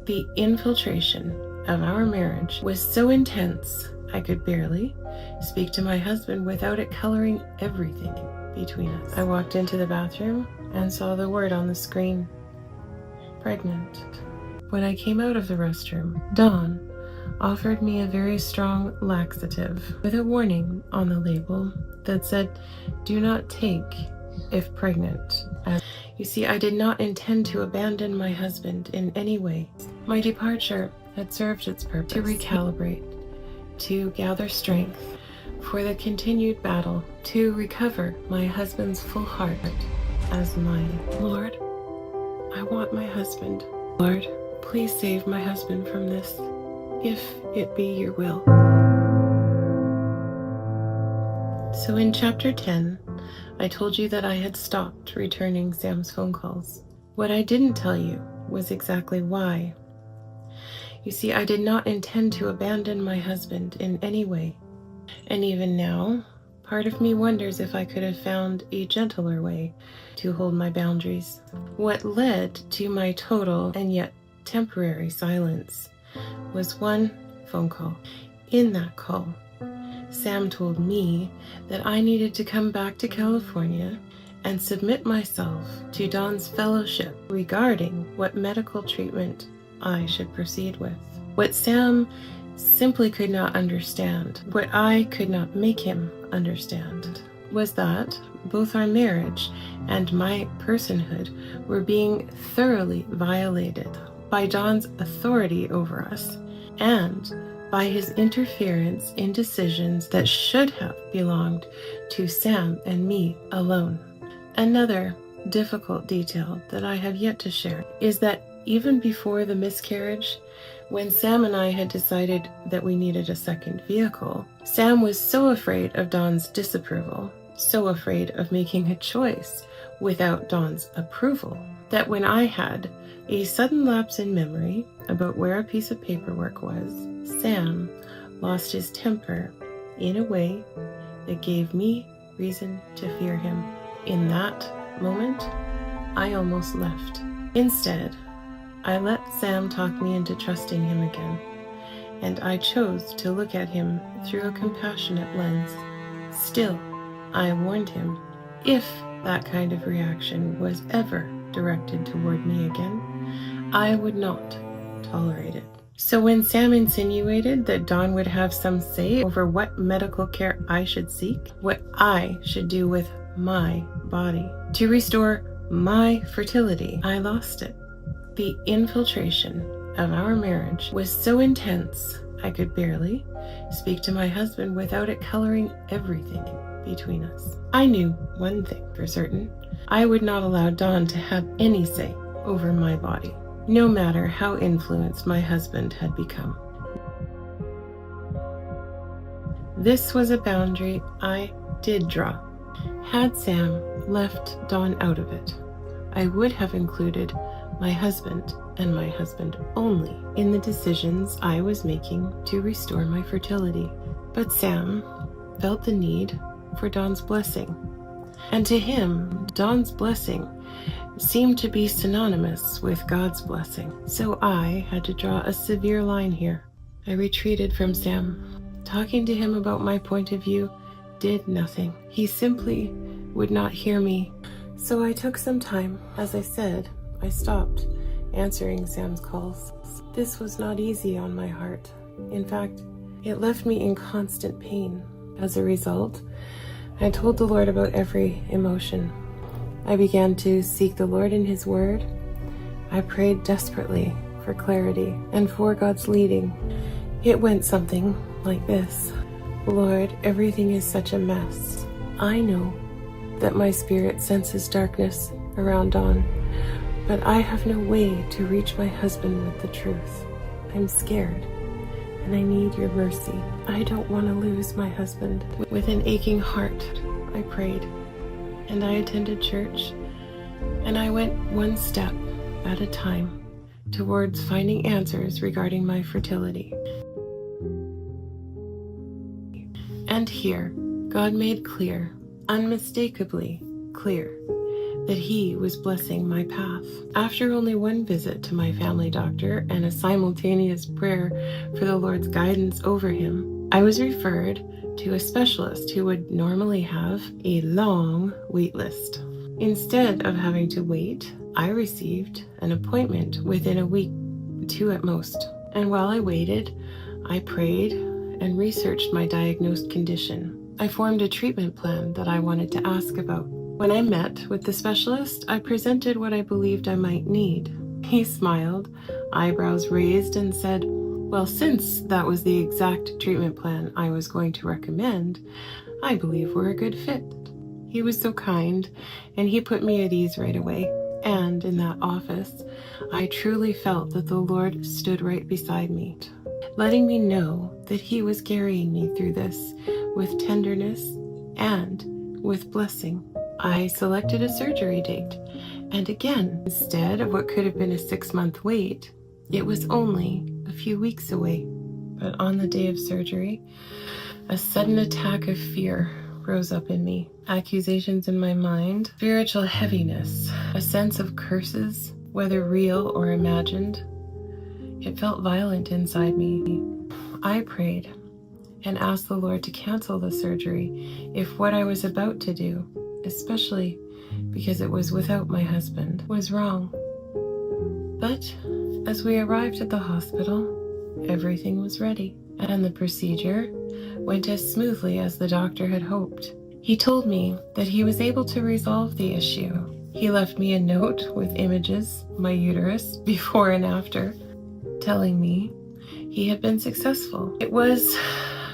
The infiltration of our marriage was so intense I could barely speak to my husband without it coloring everything between us. I walked into the bathroom and saw the word on the screen, pregnant. When I came out of the restroom, Dawn offered me a very strong laxative with a warning on the label that said, "Do not take if pregnant." You see, I did not intend to abandon my husband in any way. My departure had served its purpose to recalibrate, to gather strength for the continued battle, to recover my husband's full heart as mine. Lord, I want my husband. Lord, please save my husband from this, if it be your will. So in chapter 10, I told you that I had stopped returning Sam's phone calls. What I didn't tell you was exactly why. You see, I did not intend to abandon my husband in any way. And even now, part of me wonders if I could have found a gentler way to hold my boundaries. What led to my total and yet temporary silence was one phone call. In that call, Sam told me that I needed to come back to California and submit myself to Dawn's fellowship regarding what medical treatment I should proceed with. What Sam simply could not understand, what I could not make him understand, was that both our marriage and my personhood were being thoroughly violated by Dawn's authority over us and by his interference in decisions that should have belonged to Sam and me alone. Another difficult detail that I have yet to share is that even before the miscarriage, when Sam and I had decided that we needed a second vehicle, Sam was so afraid of Dawn's disapproval, so afraid of making a choice without Dawn's approval, that when I had a sudden lapse in memory about where a piece of paperwork was, Sam lost his temper in a way that gave me reason to fear him. In that moment, I almost left. Instead, I let Sam talk me into trusting him again, and I chose to look at him through a compassionate lens. Still, I warned him, if that kind of reaction was ever directed toward me again, I would not tolerate it. So when Sam insinuated that Dawn would have some say over what medical care I should seek, what I should do with my body to restore my fertility, I lost it. The infiltration of our marriage was so intense I could barely speak to my husband without it coloring everything between us. I knew one thing for certain. I would not allow Dawn to have any say over my body, no matter how influenced my husband had become. This was a boundary I did draw. Had Sam left Dawn out of it, I would have included my husband and my husband only in the decisions I was making to restore my fertility. But Sam felt the need for Dawn's blessing. And to him, Dawn's blessing seemed to be synonymous with God's blessing. So I had to draw a severe line here. I retreated from Sam. Talking to him about my point of view did nothing. He simply would not hear me. So I took some time. As I said, I stopped answering Sam's calls. This was not easy on my heart. In fact, it left me in constant pain. As a result, I told the Lord about every emotion. I began to seek the Lord in His Word. I prayed desperately for clarity and for God's leading. It went something like this. Lord, everything is such a mess. I know that my spirit senses darkness around Dawn, but I have no way to reach my husband with the truth. I'm scared, and I need your mercy. I don't want to lose my husband. With an aching heart, I prayed, and I attended church, and I went one step at a time towards finding answers regarding my fertility. And here, God made clear, unmistakably clear, that he was blessing my path. After only one visit to my family doctor and a simultaneous prayer for the Lord's guidance over him, I was referred to a specialist who would normally have a long wait list. Instead of having to wait, I received an appointment within a week, 2 at most. And while I waited, I prayed and researched my diagnosed condition. I formed a treatment plan that I wanted to ask about. When I met with the specialist, I presented what I believed I might need. He smiled, eyebrows raised, and said, "Well, since that was the exact treatment plan I was going to recommend, I believe we're a good fit." He was so kind, and he put me at ease right away. And in that office, I truly felt that the Lord stood right beside me, letting me know that he was carrying me through this with tenderness and with blessing. I selected a surgery date, and again, instead of what could have been a 6-month wait, it was only a few weeks away. But on the day of surgery, a sudden attack of fear rose up in me. Accusations in my mind, spiritual heaviness, a sense of curses, whether real or imagined. It felt violent inside me. I prayed and asked the Lord to cancel the surgery if what I was about to do, especially because it was without my husband, was wrong. But as we arrived at the hospital, everything was ready, and the procedure went as smoothly as the doctor had hoped. He told me that he was able to resolve the issue. He left me a note with images, my uterus, before and after, telling me he had been successful. It was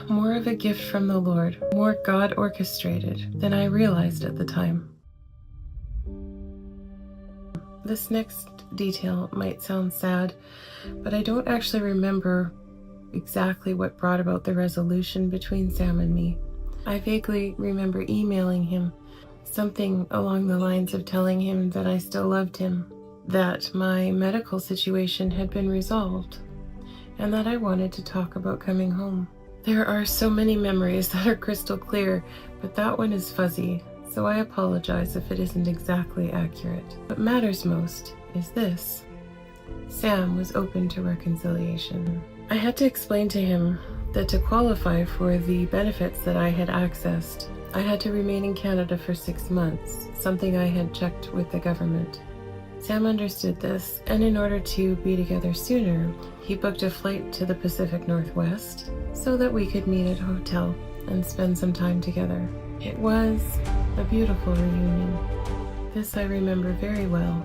more of a gift from the Lord, more God orchestrated than I realized at the time. This next detail might sound sad, but I don't actually remember exactly what brought about the resolution between Sam and me. I vaguely remember emailing him something along the lines of telling him that I still loved him, that my medical situation had been resolved, and that I wanted to talk about coming home. There are so many memories that are crystal clear, but that one is fuzzy, so I apologize if it isn't exactly accurate. What matters most is this: Sam was open to reconciliation. I had to explain to him that to qualify for the benefits that I had accessed, I had to remain in Canada for 6 months, something I had checked with the government. Sam understood this, and in order to be together sooner, he booked a flight to the Pacific Northwest so that we could meet at a hotel and spend some time together. It was a beautiful reunion. This I remember very well.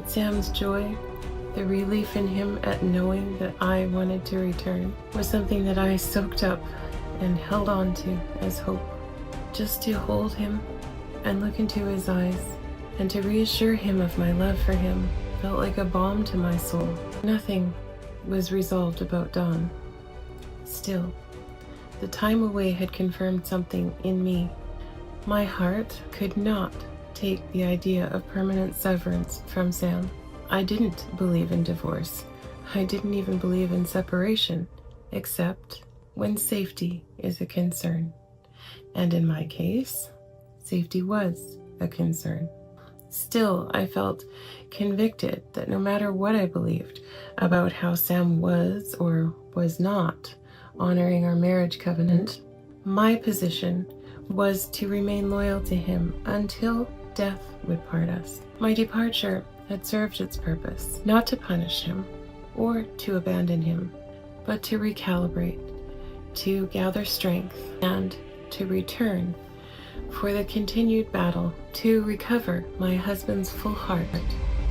Sam's joy, the relief in him at knowing that I wanted to return, was something that I soaked up and held on to as hope. Just to hold him and look into his eyes and to reassure him of my love for him felt like a balm to my soul. Nothing was resolved about Dawn. Still, the time away had confirmed something in me. My heart could not take the idea of permanent severance from Sam. I didn't believe in divorce. I didn't even believe in separation, except when safety is a concern. And in my case, safety was a concern. Still, I felt convicted that no matter what I believed about how Sam was or was not honoring our marriage covenant, my position was to remain loyal to him until death would part us. My departure had served its purpose, not to punish him or to abandon him, but to recalibrate, to gather strength, and to return for the continued battle to recover my husband's full heart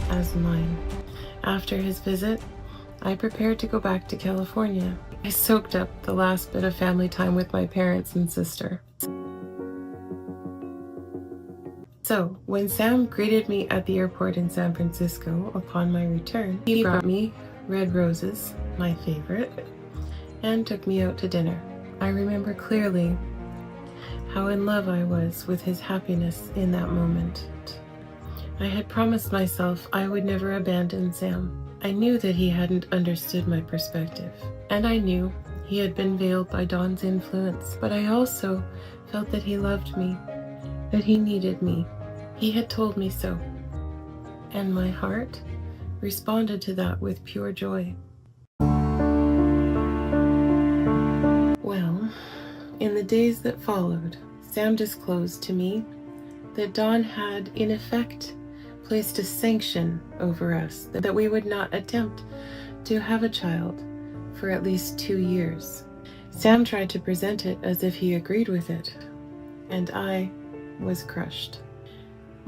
as mine. After his visit, I prepared to go back to California. I soaked up the last bit of family time with my parents and sister. So, when Sam greeted me at the airport in San Francisco upon my return, he brought me red roses, my favorite, and took me out to dinner. I remember clearly how in love I was with his happiness in that moment. I had promised myself I would never abandon Sam. I knew that he hadn't understood my perspective, and I knew he had been veiled by Dawn's influence, but I also felt that he loved me, that he needed me. He had told me so, and my heart responded to that with pure joy. Well, in the days that followed, Sam disclosed to me that Dawn had, in effect, placed a sanction over us that we would not attempt to have a child for at least 2 years. Sam tried to present it as if he agreed with it, and I was crushed.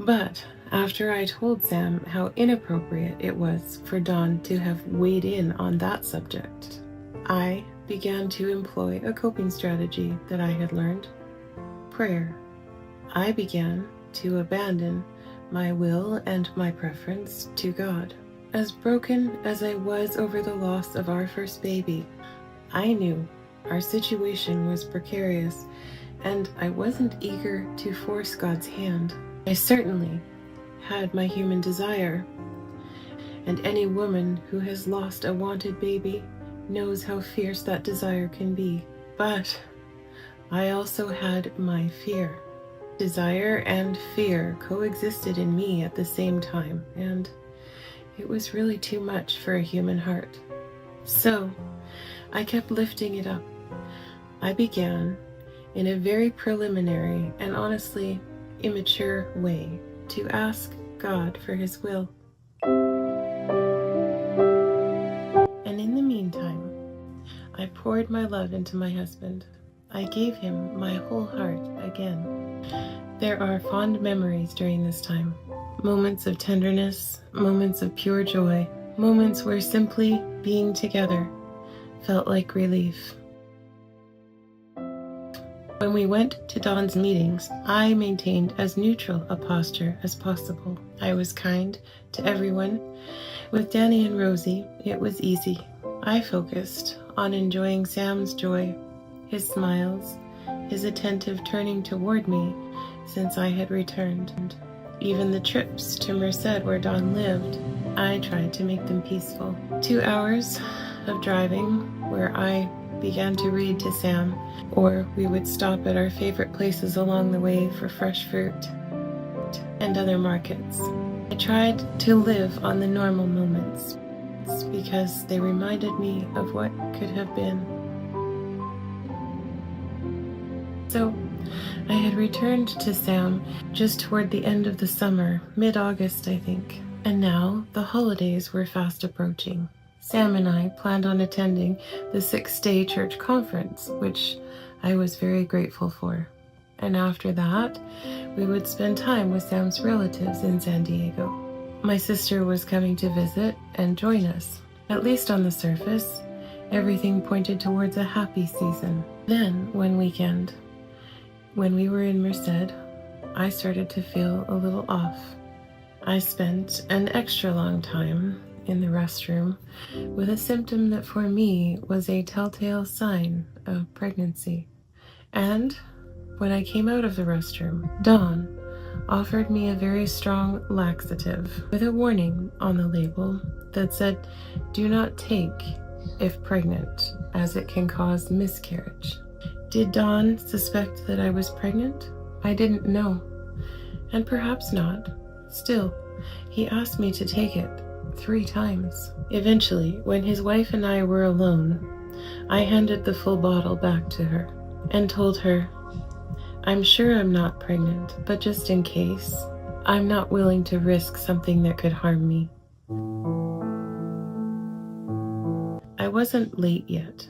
But after I told Sam how inappropriate it was for Dawn to have weighed in on that subject, I began to employ a coping strategy that I had learned: prayer. I began to abandon my will and my preference to God. As broken as I was over the loss of our first baby, I knew our situation was precarious, and I wasn't eager to force God's hand. I certainly had my human desire, and any woman who has lost a wanted baby knows how fierce that desire can be. But I also had my fear. Desire and fear coexisted in me at the same time, and it was really too much for a human heart. So I kept lifting it up. I began, in a very preliminary and honestly immature way, to ask God for His will. And in the meantime, I poured my love into my husband. I gave him my whole heart again. There are fond memories during this time. Moments of tenderness, moments of pure joy, moments where simply being together felt like relief. When we went to Dawn's meetings, I maintained as neutral a posture as possible. I was kind to everyone. With Danny and Rosie, it was easy. I focused on enjoying Sam's joy, his smiles, his attentive turning toward me since I had returned. Even the trips to Merced where Dawn lived, I tried to make them peaceful. 2 hours of driving where I began to read to Sam, or we would stop at our favorite places along the way for fresh fruit and other markets. I tried to live on the normal moments because they reminded me of what could have been. So I had returned to Sam just toward the end of the summer, mid-August, I think, and now the holidays were fast approaching. Sam and I planned on attending the 6-day church conference, which I was very grateful for. And after that, we would spend time with Sam's relatives in San Diego. My sister was coming to visit and join us. At least on the surface, everything pointed towards a happy season. Then, one weekend, when we were in Merced, I started to feel a little off. I spent an extra long time in the restroom with a symptom that for me was a telltale sign of pregnancy. And when I came out of the restroom, Dawn offered me a very strong laxative with a warning on the label that said, "Do not take if pregnant, as it can cause miscarriage." Did Dawn suspect that I was pregnant? I didn't know, and perhaps not. Still, he asked me to take it 3 times. Eventually, when his wife and I were alone, I handed the full bottle back to her and told her, "I'm sure I'm not pregnant, but just in case, I'm not willing to risk something that could harm me." I wasn't late yet,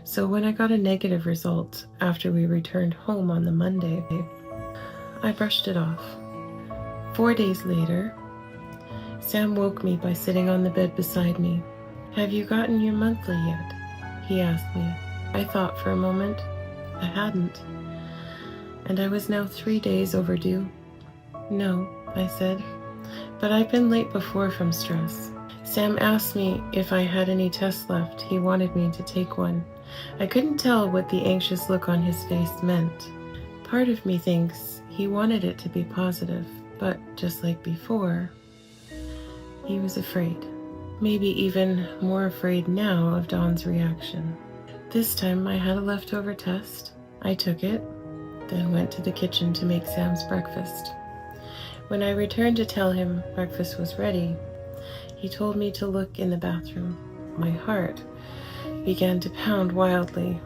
so when I got a negative result after we returned home on the Monday, I brushed it off. 4 days later, Sam woke me by sitting on the bed beside me. "Have you gotten your monthly yet?" he asked me. I thought for a moment. I hadn't. And I was now 3 days overdue. "No," I said, "but I've been late before from stress." Sam asked me if I had any tests left. He wanted me to take one. I couldn't tell what the anxious look on his face meant. Part of me thinks he wanted it to be positive, but just like before, he was afraid. Maybe even more afraid now of Dawn's reaction. This time I had a leftover test. I took it, then went to the kitchen to make Sam's breakfast. When I returned to tell him breakfast was ready, he told me to look in the bathroom. My heart began to pound wildly.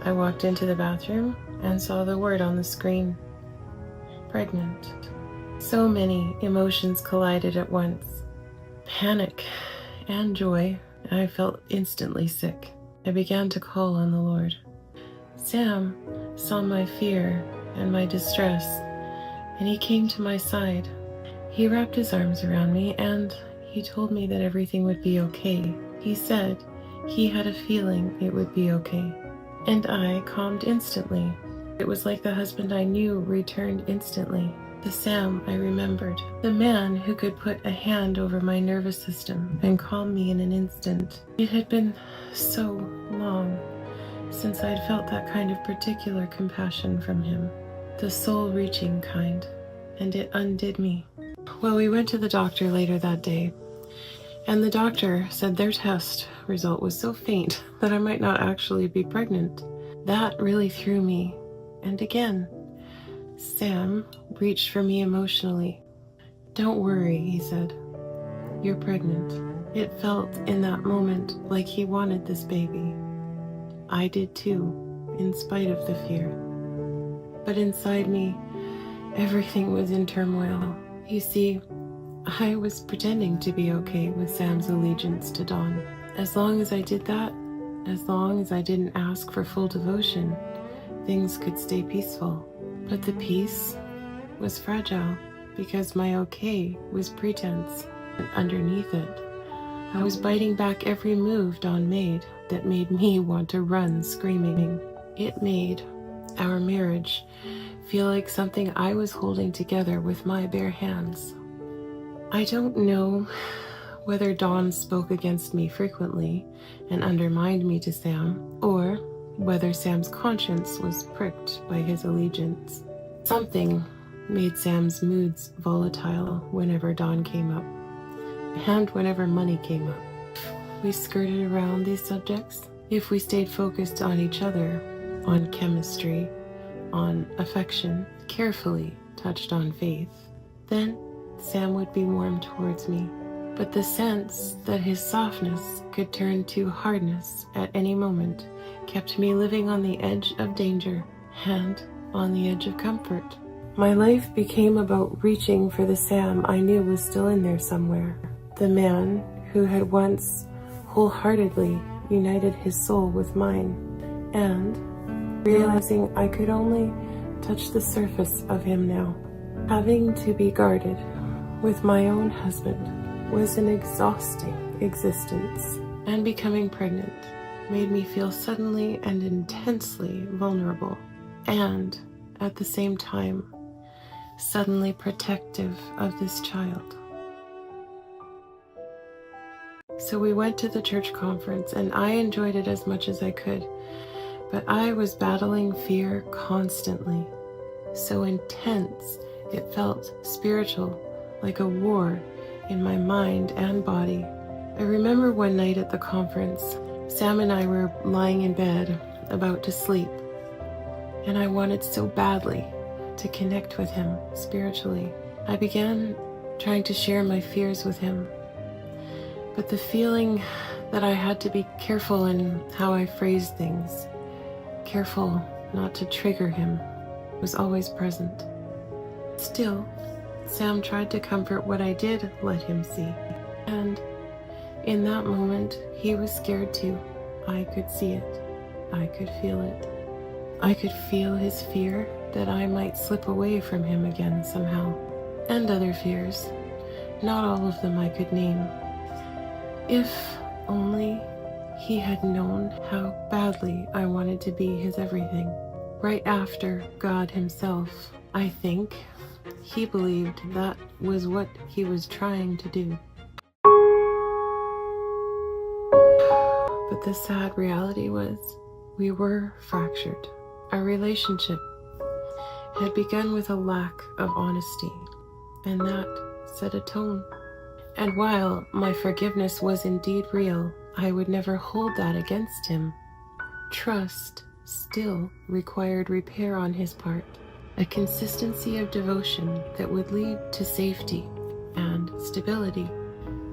I walked into the bathroom and saw the word on the screen: pregnant. So many emotions collided at once. Panic and joy. I felt instantly sick. I began to call on the Lord. Sam saw my fear and my distress, and he came to my side. He wrapped his arms around me and he told me that everything would be okay. He said he had a feeling it would be okay. And I calmed instantly. It was like the husband I knew returned instantly. The Sam I remembered. The man who could put a hand over my nervous system and calm me in an instant. It had been so long since I'd felt that kind of particular compassion from him. The soul-reaching kind. And it undid me. Well, we went to the doctor later that day, and the doctor said their test result was so faint that I might not actually be pregnant. That really threw me. And again, Sam reached for me emotionally. Don't worry, he said. You're pregnant. It felt in that moment like he wanted this baby. I did too, in spite of the fear. But inside me, everything was in turmoil. You see, I was pretending to be okay with Sam's allegiance to Dawn. As long as I did that, as long as I didn't ask for full devotion, things could stay peaceful. But the peace was fragile because my okay was pretense. And underneath it, I was biting back every move Dawn made that made me want to run screaming. It made our marriage feel like something I was holding together with my bare hands. I don't know whether Dawn spoke against me frequently and undermined me to Sam, or whether Sam's conscience was pricked by his allegiance. Something made Sam's moods volatile whenever Dawn came up, and whenever money came up. We skirted around these subjects if we stayed focused on each other, on chemistry, on affection, carefully touched on faith. Then Sam would be warm towards me, but the sense that his softness could turn to hardness at any moment kept me living on the edge of danger and on the edge of comfort. My life became about reaching for the Sam I knew was still in there somewhere, the man who had once wholeheartedly united his soul with mine, and realizing I could only touch the surface of him now. Having to be guarded with my own husband was an exhausting existence, and becoming pregnant made me feel suddenly and intensely vulnerable, and at the same time, suddenly protective of this child. So we went to the church conference, and I enjoyed it as much as I could, but I was battling fear constantly. So intense, it felt spiritual, like a war in my mind and body. I remember one night at the conference, Sam and I were lying in bed, about to sleep, and I wanted so badly to connect with him spiritually. I began trying to share my fears with him, but the feeling that I had to be careful in how I phrased things, careful not to trigger him, was always present. Still, Sam tried to comfort what I did let him see, and in that moment, he was scared too. I could see it. I could feel it. I could feel his fear that I might slip away from him again somehow, and other fears, not all of them I could name. If only he had known how badly I wanted to be his everything. Right after God himself, I think he believed that was what he was trying to do. But the sad reality was, we were fractured. Our relationship had begun with a lack of honesty, and that set a tone. And while my forgiveness was indeed real, I would never hold that against him. Trust still required repair on his part, a consistency of devotion that would lead to safety and stability.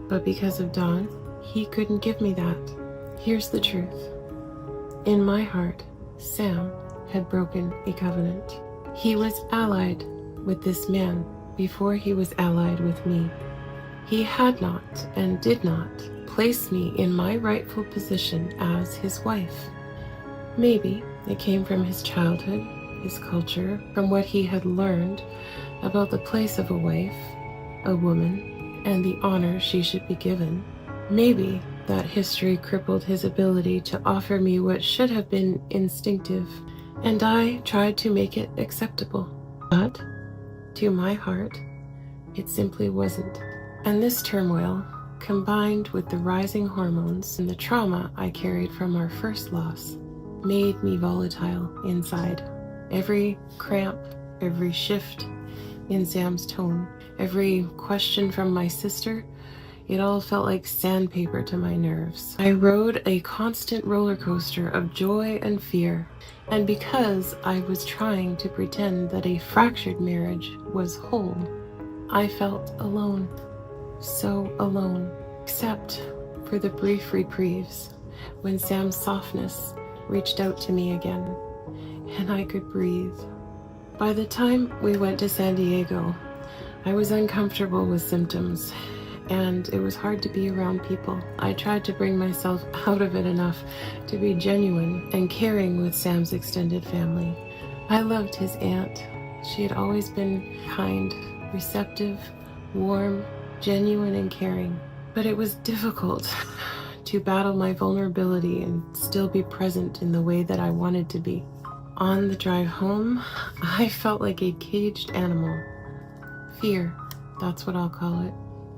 But because of Don, he couldn't give me that. Here's the truth. In my heart, Sam had broken a covenant. He was allied with this man before he was allied with me. He had not and did not place me in my rightful position as his wife. Maybe it came from his childhood, his culture, from what he had learned about the place of a wife, a woman, and the honor she should be given. Maybe that history crippled his ability to offer me what should have been instinctive, and I tried to make it acceptable. But, to my heart, it simply wasn't. And this turmoil, combined with the rising hormones and the trauma I carried from our first loss, made me volatile inside. Every cramp, every shift in Sam's tone, every question from my sister, it all felt like sandpaper to my nerves. I rode a constant roller coaster of joy and fear, and because I was trying to pretend that a fractured marriage was whole, I felt alone. So alone, except for the brief reprieves when Sam's softness reached out to me again, and I could breathe. By the time we went to San Diego, I was uncomfortable with symptoms, and it was hard to be around people. I tried to bring myself out of it enough to be genuine and caring with Sam's extended family. I loved his aunt. She had always been kind, receptive, warm, genuine and caring, but it was difficult to battle my vulnerability and still be present in the way that I wanted to be. On the drive home, I felt like a caged animal. Fear, that's what I'll call it.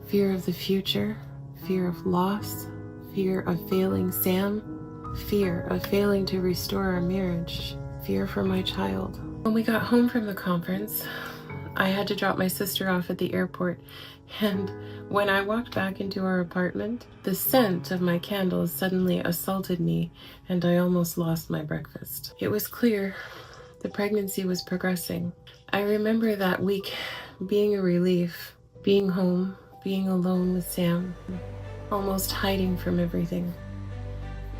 Fear of the future, fear of loss, fear of failing Sam, fear of failing to restore our marriage, fear for my child. When we got home from the conference, I had to drop my sister off at the airport, and when I walked back into our apartment, the scent of my candles suddenly assaulted me, and I almost lost my breakfast. It was clear the pregnancy was progressing. I remember that week being a relief, being home, being alone with Sam, almost hiding from everything.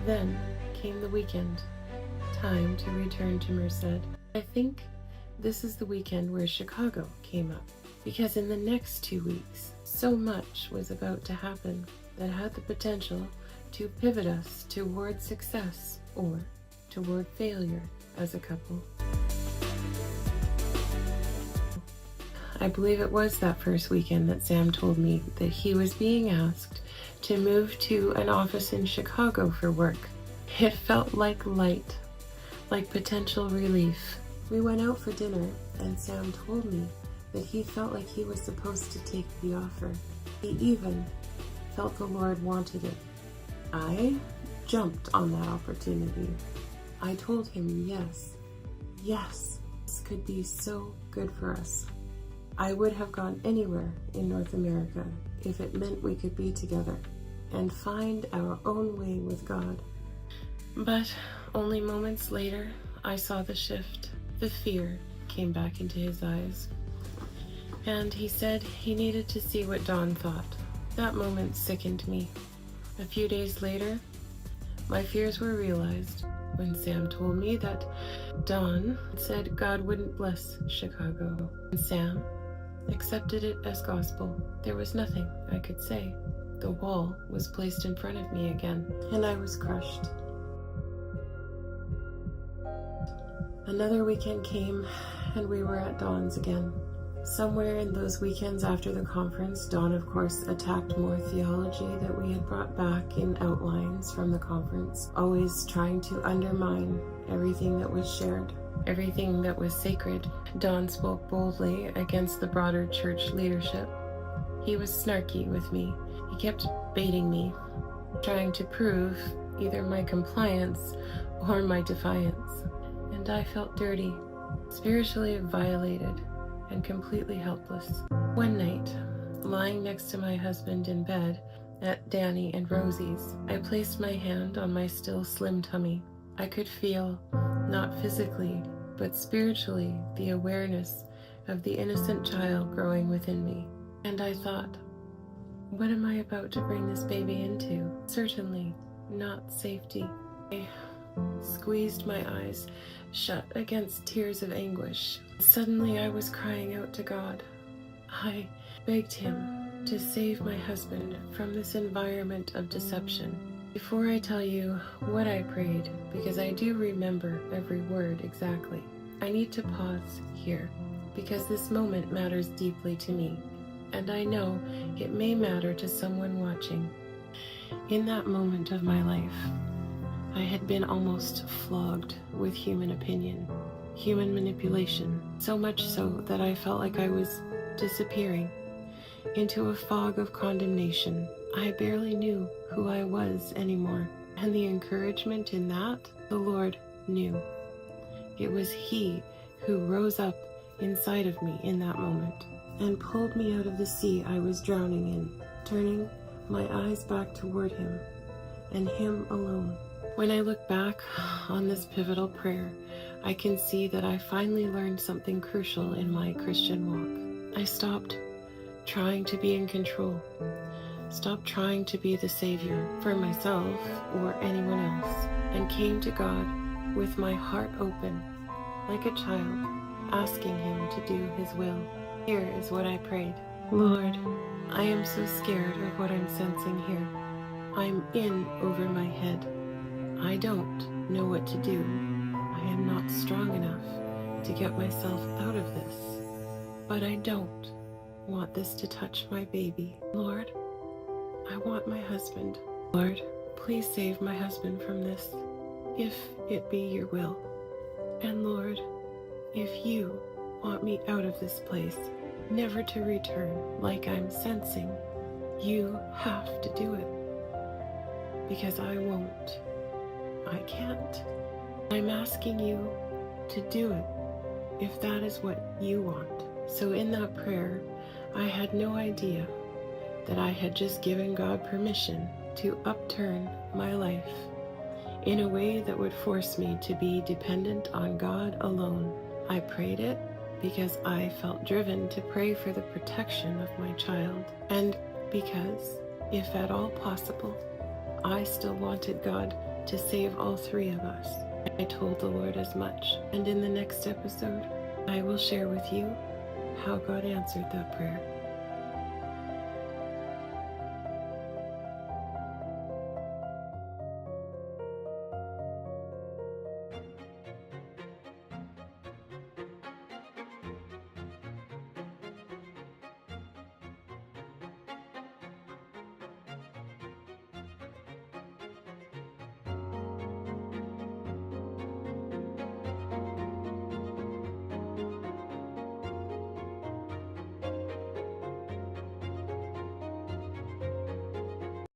Then came the weekend, time to return to Merced. I think this is the weekend where Chicago came up, because in the next 2 weeks, so much was about to happen that had the potential to pivot us toward success or toward failure as a couple. I believe it was that first weekend that Sam told me that he was being asked to move to an office in Chicago for work. It felt like light, like potential relief. We went out for dinner, and Sam told me that he felt like he was supposed to take the offer. He even felt the Lord wanted it. I jumped on that opportunity. I told him yes, this could be so good for us. I would have gone anywhere in North America if it meant we could be together and find our own way with God. But only moments later, I saw the shift. The fear came back into his eyes, and he said he needed to see what Dawn thought. That moment sickened me. A few days later, my fears were realized when Sam told me that Dawn said God wouldn't bless Chicago, and Sam accepted it as gospel. There was nothing I could say. The wall was placed in front of me again, and I was crushed. Another weekend came, and we were at Dawn's again. Somewhere in those weekends after the conference, Dawn, of course, attacked more theology that we had brought back in outlines from the conference, always trying to undermine everything that was shared, everything that was sacred. Dawn spoke boldly against the broader church leadership. He was snarky with me. He kept baiting me, trying to prove either my compliance or my defiance. And I felt dirty, spiritually violated, and completely helpless. One night, lying next to my husband in bed at Danny and Rosie's, I placed my hand on my still slim tummy. I could feel, not physically, but spiritually the awareness of the innocent child growing within me. And I thought, what am I about to bring this baby into? Certainly not safety. I squeezed my eyes shut against tears of anguish. Suddenly I was crying out to God. I begged him to save my husband from this environment of deception. Before I tell you what I prayed, because I do remember every word exactly, I need to pause here, because this moment matters deeply to me, and I know it may matter to someone watching. In that moment of my life, I had been almost flogged with human opinion, human manipulation, so much so that I felt like I was disappearing into a fog of condemnation. I barely knew who I was anymore, and the encouragement in that, the Lord knew. It was He who rose up inside of me in that moment and pulled me out of the sea I was drowning in, turning my eyes back toward Him and Him alone. When I look back on this pivotal prayer, I can see that I finally learned something crucial in my Christian walk. I stopped trying to be in control, stopped trying to be the savior for myself or anyone else, and came to God with my heart open, like a child, asking Him to do His will. Here is what I prayed. Lord, I am so scared of what I'm sensing here. I'm in over my head. I don't know what to do. I am not strong enough to get myself out of this. But I don't want this to touch my baby. Lord, I want my husband. Lord, please save my husband from this, if it be your will. And Lord, if you want me out of this place, never to return like I'm sensing, you have to do it. Because I won't. I can't. I'm asking you to do it, if that is what you want. So in that prayer, I had no idea that I had just given God permission to upturn my life in a way that would force me to be dependent on God alone. I prayed it because I felt driven to pray for the protection of my child, and because, if at all possible, I still wanted God to save all three of us. I told the Lord as much, and in the next episode, I will share with you how God answered that prayer.